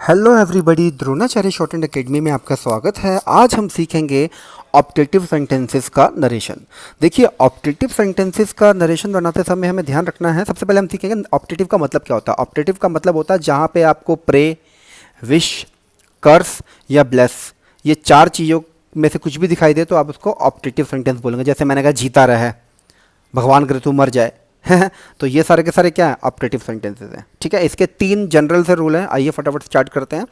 Hello everybody, Dronacharya short and academy में आपका स्वागत है। आज हम सीखेंगे ऑप्टेटिव सेंटेंसेस का नरेशन। देखिए, ऑप्टेटिव सेंटेंसेस का नरेशन बनाते समय हमें ध्यान रखना है। सबसे पहले हम सीखेंगे ऑप्टेटिव का मतलब क्या होता है। ऑप्टेटिव का मतलब होता है जहाँ पे आपको प्रे, विश, कर्स या ब्लेस, ये चार चीज़ों में से कुछ भी दिखाई दे तो आप उसको ऑप्टेटिव सेंटेंस बोलेंगे। जैसे मैंने कहा जीता रहे, भगवान करे तू मर जाए तो ये सारे के सारे क्या है, ऑप्टेटिव सेंटेंसेस हैं। ठीक है, इसके तीन जनरल से रूल हैं। आइए फटाफट स्टार्ट करते हैं।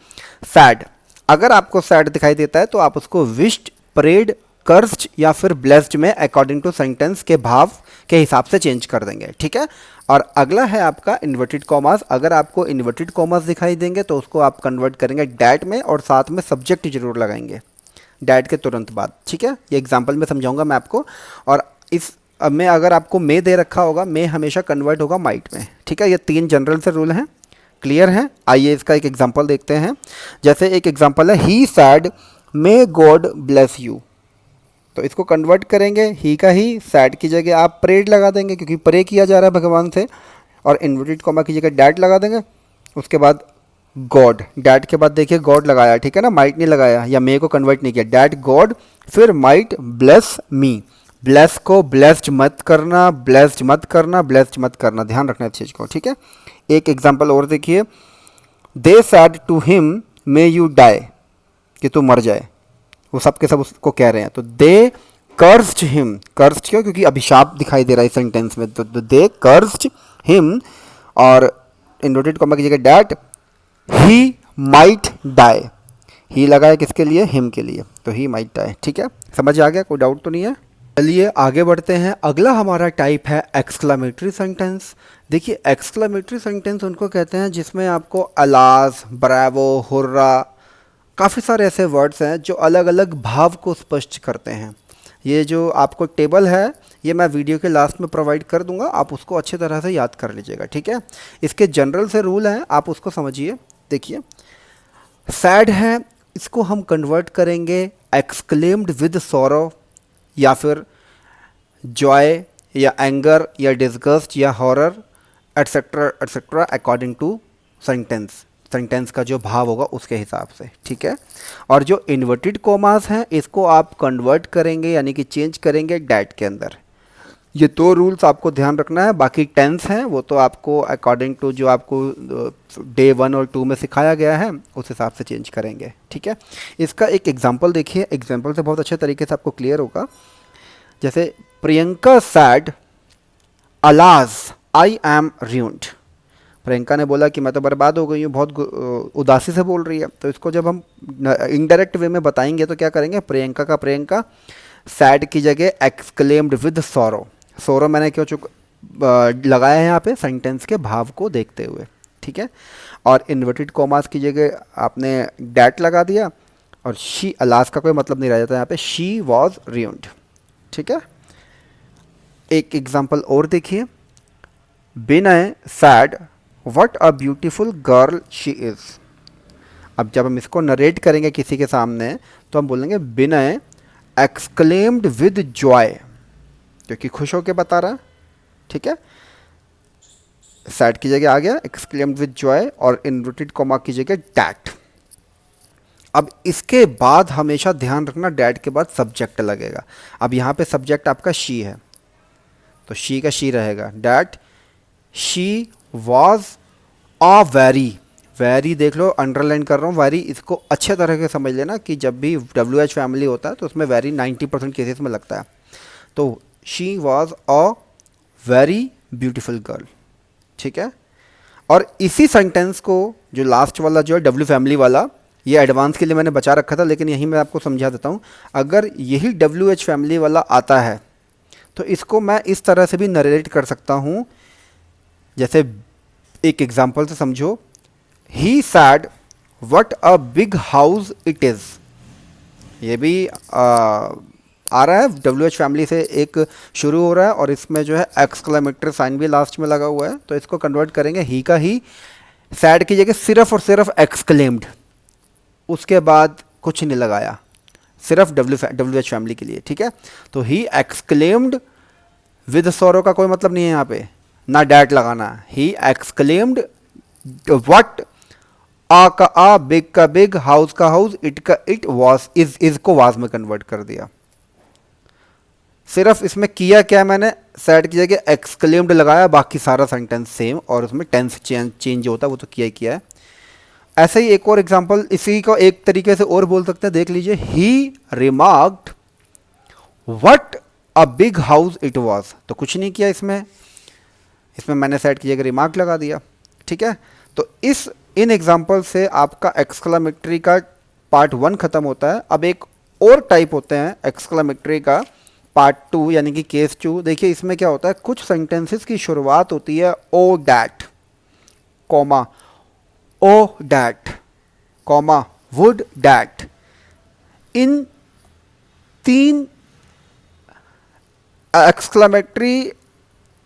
सैड, अगर आपको सैड दिखाई देता है तो आप उसको विश्ड, प्रेड, कर्स्ड या फिर ब्लेस्ड में अकॉर्डिंग टू सेंटेंस के भाव के हिसाब से चेंज कर देंगे। ठीक है, और अगला है आपका इन्वर्टेड कॉमास। अगर आपको इन्वर्टेड कॉमास दिखाई देंगे तो उसको आप कन्वर्ट करेंगे डैट में और साथ में सब्जेक्ट जरूर लगाएंगे डैट के तुरंत बाद। ठीक है, ये एग्जाम्पल में समझाऊंगा मैं आपको। और इस अब में अगर आपको मे दे रखा होगा, मे हमेशा कन्वर्ट होगा माइट में। ठीक है, ये तीन जनरल से रूल हैं। क्लियर है? आइए इसका एक एग्जांपल देखते हैं। जैसे एक एग्जांपल है, he said may God bless you. तो इसको कन्वर्ट करेंगे, ही का ही, सैड की जगह आप प्रेड लगा देंगे क्योंकि प्रे किया जा रहा है भगवान से, और इन्वर्टेड कॉमा की जगह डैट लगा देंगे। उसके बाद गॉड, डैट के बाद देखिए गॉड लगाया, ठीक है ना, माइट नहीं लगाया या मे को कन्वर्ट नहीं किया। डैट गॉड, फिर माइट ब्लेस मी। ब्लेस को ब्लेस्ड मत करना, ब्लेस्ड मत करना, ब्लेस्ड मत करना, ध्यान रखना इस चीज़ को। ठीक है, एक एग्जांपल और देखिए, they said to him may you die, कि तू मर जाए। वो सब के सब उसको कह रहे हैं। तो दे कर्स्ड हिम, कर्स्ड क्यों? क्योंकि अभिशाप दिखाई दे रहा है इस सेंटेंस में। तो दे कर्स्ड हिम, और इन्वर्टेड कॉमा की जगह डैट, ही माइट डाई। ही लगा है किसके लिए? हिम के लिए, तो ही माइट डाई। ठीक है, समझ आ गया? कोई डाउट तो नहीं है? चलिए आगे बढ़ते हैं। अगला हमारा टाइप है एक्सक्लामेटरी सेंटेंस। देखिए, एक्सक्लामेटरी सेंटेंस उनको कहते हैं जिसमें आपको अलाज, ब्रावो, हुर्रा, काफ़ी सारे ऐसे वर्ड्स हैं जो अलग अलग भाव को स्पष्ट करते हैं। ये जो आपको टेबल है ये मैं वीडियो के लास्ट में प्रोवाइड कर दूंगा, आप उसको अच्छी तरह से याद कर लीजिएगा। ठीक है, इसके जनरल से रूल हैं, आप उसको समझिए। देखिए, सैड है, इसको हम कन्वर्ट करेंगे एक्सक्लेम्ड विद सॉरो, या फिर जॉय या एंगर या डिस्गस्ट या horror et cetera et cetera according to sentence. Sentence का जो भाव होगा उसके हिसाब से। ठीक है, और जो इन्वर्टेड कॉमास हैं इसको आप कन्वर्ट करेंगे यानी कि चेंज करेंगे डैट के अंदर। ये दो रूल्स आपको ध्यान रखना है। बाकी टेंस हैं वो तो आपको अकॉर्डिंग टू जो आपको डे 1 और 2 में सिखाया गया है उस हिसाब से चेंज करेंगे। ठीक है, इसका एक एग्जांपल देखिए, एग्जांपल से बहुत अच्छे तरीके से आपको क्लियर होगा। जैसे Priyanka said alas I am ruined। प्रियंका ने बोला कि मैं तो बर्बाद हो गई हूँ, बहुत उदासी से बोल रही है। तो इसको जब हम इनडायरेक्ट वे में बताएंगे तो क्या करेंगे, प्रियंका का प्रियंका, सैड की जगह एक्सक्लेम्ड विद सॉरो। सॉरो मैंने क्यों लगाया है यहाँ पे, सेंटेंस के भाव को देखते हुए। ठीक है, और इन्वर्टेड कॉमास की जगह आपने डैट लगा दिया, और शी, अलाज का कोई मतलब नहीं रह जाता यहाँ पे, शी वॉज ruined। ठीक है, एक एग्जाम्पल और देखिए, Vinay said what a beautiful girl she is. अब जब हम इसको नरेट करेंगे किसी के सामने तो हम बोलेंगे विनय एक्सक्लेम्ड विद जॉय, क्योंकि खुश होकर बता रहा। ठीक है, सैड की जगह आ गया एक्सक्लेम्ड विद जॉय, और इन्वर्टेड कॉमा की जगह डैट। अब इसके बाद हमेशा ध्यान रखना, डैट के बाद सब्जेक्ट लगेगा। अब यहाँ पे सब्जेक्ट आपका शी है तो शी का शी रहेगा, that she was a very. Very देख लो, अंडरलाइन कर रहा हूँ वेरी, इसको अच्छे तरह से समझ लेना कि जब भी WH फैमिली होता है तो उसमें वेरी 90% केसेस में लगता है। तो she was a very beautiful girl. ठीक है, और इसी सेंटेंस को जो लास्ट वाला जो है W फैमिली वाला, ये एडवांस के लिए मैंने बचा रखा था लेकिन यहीं मैं आपको समझा देता हूँ। अगर यही WH फैमिली वाला आता है तो इसको मैं इस तरह से भी नरेट कर सकता हूँ। जैसे एक एग्जांपल से समझो, he said what a big house it is. ये भी आ रहा है, WH फैमिली से एक शुरू हो रहा है और इसमें जो है एक्सक्लेमेटरी साइन भी लास्ट में लगा हुआ है। तो इसको कन्वर्ट करेंगे, ही का ही, सैड की जगह सिर्फ और सिर्फ एक्सक्लेम्ड, उसके बाद कुछ नहीं लगाया, सिर्फ WH फैमिली के लिए। ठीक है, तो ही एक्सक्लेम्ड विद सॉरो का कोई मतलब नहीं है यहाँ पे, ना डैट लगाना। ही एक्सक्लेम्ड व्हाट आ का आ, बिग का बिग, हाउस का हाउस, इट का इट, वॉज इज को वाज में कन्वर्ट कर दिया। सिर्फ इसमें किया क्या मैंने, सेट की जगह एक्सक्लेम्ड लगाया, बाकी सारा सेंटेंस सेम, और उसमें टेंस चेंज होता है वो तो किया ही किया है। ऐसे ही एक और एग्जांपल इसी को एक तरीके से और बोल सकते हैं, देख लीजिए। He remarked what a big house it was, तो कुछ नहीं किया इसमें, इसमें मैंने सेट की जगह रिमार्क लगा दिया। ठीक है, तो इन एग्जाम्पल से आपका एक्सक्लामेटरी का पार्ट 1 खत्म होता है। अब एक और टाइप होते हैं एक्सक्लामेटरी का, पार्ट 2 यानी कि केस 2। देखिए इसमें क्या होता है, कुछ सेंटेंसेस की शुरुआत होती है oh that, comma, oh that, comma, would that. इन 3 एक्सक्लामेटरी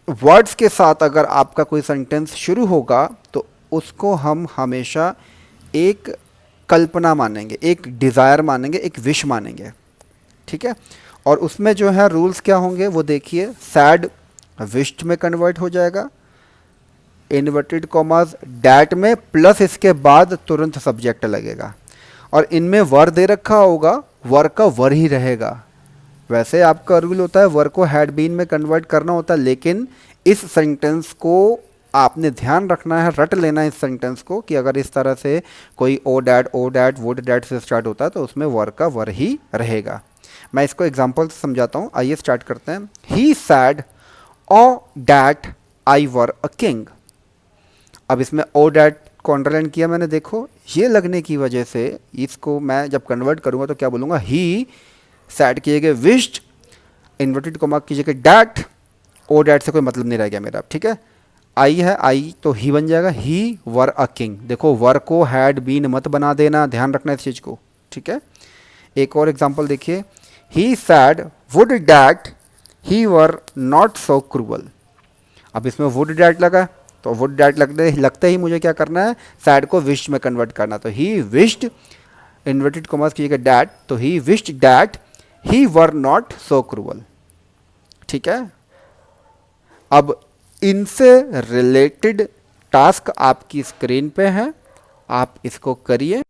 वर्ड्स के साथ अगर आपका कोई सेंटेंस शुरू होगा तो उसको हम हमेशा एक कल्पना मानेंगे, एक डिज़ायर मानेंगे, एक विश मानेंगे। ठीक है, और उसमें जो है रूल्स क्या होंगे वो देखिए। सैड विश्ड में कन्वर्ट हो जाएगा, इन्वर्टेड कॉमास डैट में, प्लस इसके बाद तुरंत सब्जेक्ट लगेगा, और इनमें वर दे रखा होगा, वर का वर ही रहेगा। वैसे आपका रूल होता है वर को हैड बीन में कन्वर्ट करना होता है, लेकिन इस सेंटेंस को आपने ध्यान रखना है, रट लेना है इस सेंटेंस को, कि अगर इस तरह से कोई ओ डैट, वुड डैट से स्टार्ट होता है तो उसमें वर का वर ही रहेगा। मैं इसको एग्जांपल से समझाता हूँ, आइए स्टार्ट करते हैं। He said oh that I were a king. अब इसमें ओ डैट को अंडरलाइन किया मैंने, देखो ये लगने की वजह से इसको मैं जब कन्वर्ट करूँगा तो क्या बोलूँगा, ही सैड की जगह विश्ड, इन्वर्टेड कॉमा की जगह डैट, ओ डैट से कोई मतलब नहीं रह गया मेरा। ठीक है, आई है, आई तो ही बन जाएगा, ही वर अ किंग। देखो वर को हैड बीन मत बना देना, ध्यान रखना इस चीज़ को। ठीक है, एक और एग्जांपल देखिए। He said would that he were not so cruel. अब इसमें वुड डैट लगा, तो वुड डैट लगते ही मुझे क्या करना है, सैड को विश्ड में कन्वर्ट करना। तो ही विश्ड, इन्वर्टेड कॉमास की जगह डैट, तो he wished that he were not so cruel. ठीक है, अब इनसे रिलेटेड टास्क आपकी स्क्रीन पे है, आप इसको करिए।